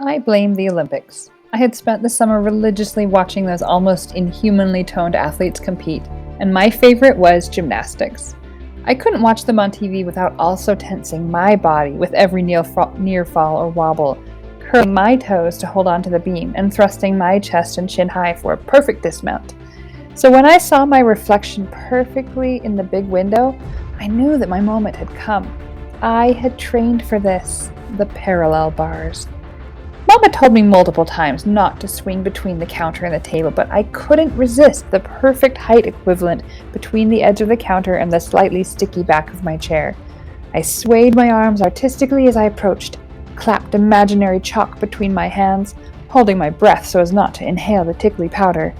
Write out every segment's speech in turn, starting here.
I blame the Olympics. I had spent the summer religiously watching those almost inhumanly toned athletes compete, and my favorite was gymnastics. I couldn't watch them on TV without also tensing my body with every near fall or wobble, curling my toes to hold onto the beam, and thrusting my chest and chin high for a perfect dismount. So when I saw my reflection perfectly in the big window, I knew that my moment had come. I had trained for this, the parallel bars. Mama told me multiple times not to swing between the counter and the table, but I couldn't resist the perfect height equivalent between the edge of the counter and the slightly sticky back of my chair. I swayed my arms artistically as I approached, clapped imaginary chalk between my hands, holding my breath so as not to inhale the tickly powder,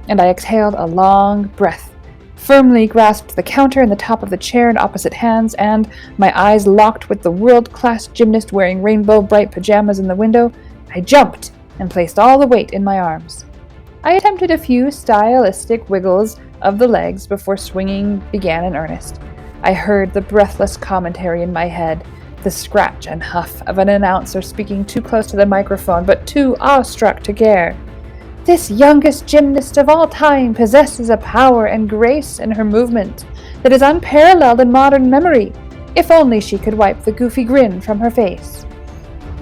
and I exhaled a long breath, firmly grasped the counter and the top of the chair in opposite hands, and, my eyes locked with the world-class gymnast wearing rainbow bright pajamas in the window, I jumped and placed all the weight in my arms. I attempted a few stylistic wiggles of the legs before swinging began in earnest. I heard the breathless commentary in my head, the scratch and huff of an announcer speaking too close to the microphone but too awestruck to care. This youngest gymnast of all time possesses a power and grace in her movement that is unparalleled in modern memory, if only she could wipe the goofy grin from her face.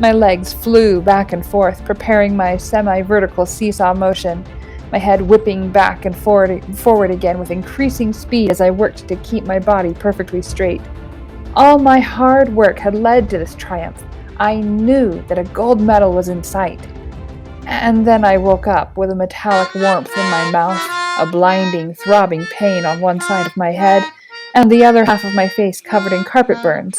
My legs flew back and forth, preparing my semi-vertical seesaw motion, my head whipping back and forward again with increasing speed as I worked to keep my body perfectly straight. All my hard work had led to this triumph. I knew that a gold medal was in sight. And then I woke up with a metallic warmth in my mouth, a blinding, throbbing pain on one side of my head, and the other half of my face covered in carpet burns.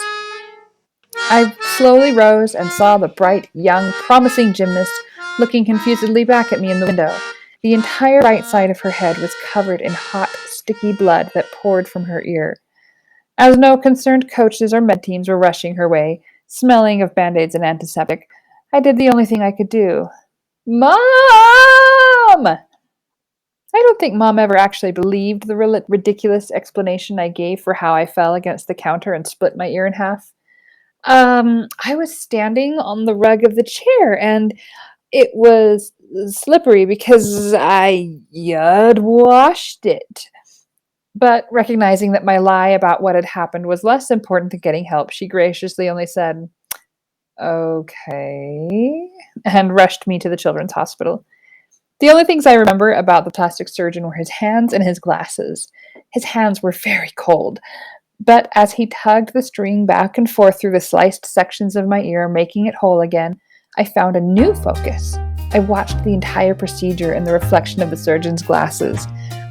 I slowly rose and saw the bright, young, promising gymnast looking confusedly back at me in the window. The entire right side of her head was covered in hot, sticky blood that poured from her ear. As no concerned coaches or med teams were rushing her way, smelling of Band-Aids and antiseptic, I did the only thing I could do. Mom! I don't think Mom ever actually believed the ridiculous explanation I gave for how I fell against the counter and split my ear in half. I was standing on the rug of the chair, and it was slippery because I had washed it. But recognizing that my lie about what had happened was less important than getting help, she graciously only said, "Okay," and rushed me to the children's hospital. The only things I remember about the plastic surgeon were his hands and his glasses. His hands were very cold, but as he tugged the string back and forth through the sliced sections of my ear, making it whole again, I found a new focus. I watched the entire procedure in the reflection of the surgeon's glasses.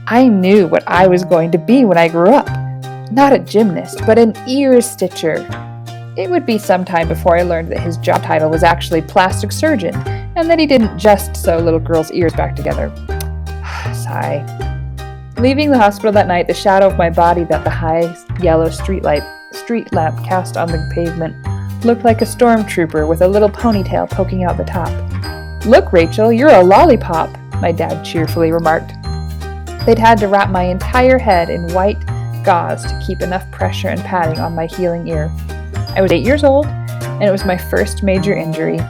I knew what I was going to be when I grew up. Not a gymnast, but an ear stitcher. It would be some time before I learned that his job title was actually plastic surgeon, and that he didn't just sew little girls' ears back together. Sigh. Leaving the hospital that night, the shadow of my body that the high yellow street lamp cast on the pavement looked like a stormtrooper with a little ponytail poking out the top. "Look, Rachel, you're a lollipop," my dad cheerfully remarked. They'd had to wrap my entire head in white gauze to keep enough pressure and padding on my healing ear. I was 8 years old, and it was my first major injury.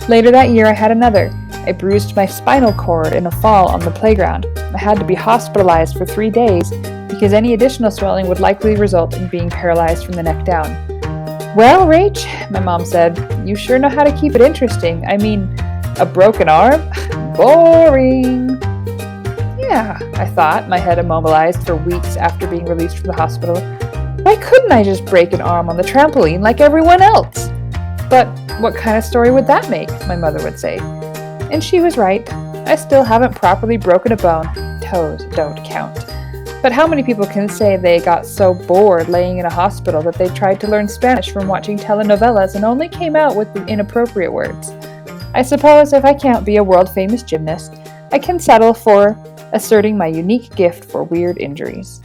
Later that year, I had another. I bruised my spinal cord in a fall on the playground. I had to be hospitalized for 3 days because any additional swelling would likely result in being paralyzed from the neck down. "Well, Rach," my mom said, "you sure know how to keep it interesting. I mean, a broken arm? Boring." Yeah, I thought, my head immobilized for weeks after being released from the hospital. Why couldn't I just break an arm on the trampoline like everyone else? But what kind of story would that make? My mother would say. And she was right. I still haven't properly broken a bone. Toes don't count. But how many people can say they got so bored laying in a hospital that they tried to learn Spanish from watching telenovelas and only came out with the inappropriate words? I suppose if I can't be a world-famous gymnast, I can settle for asserting my unique gift for weird injuries.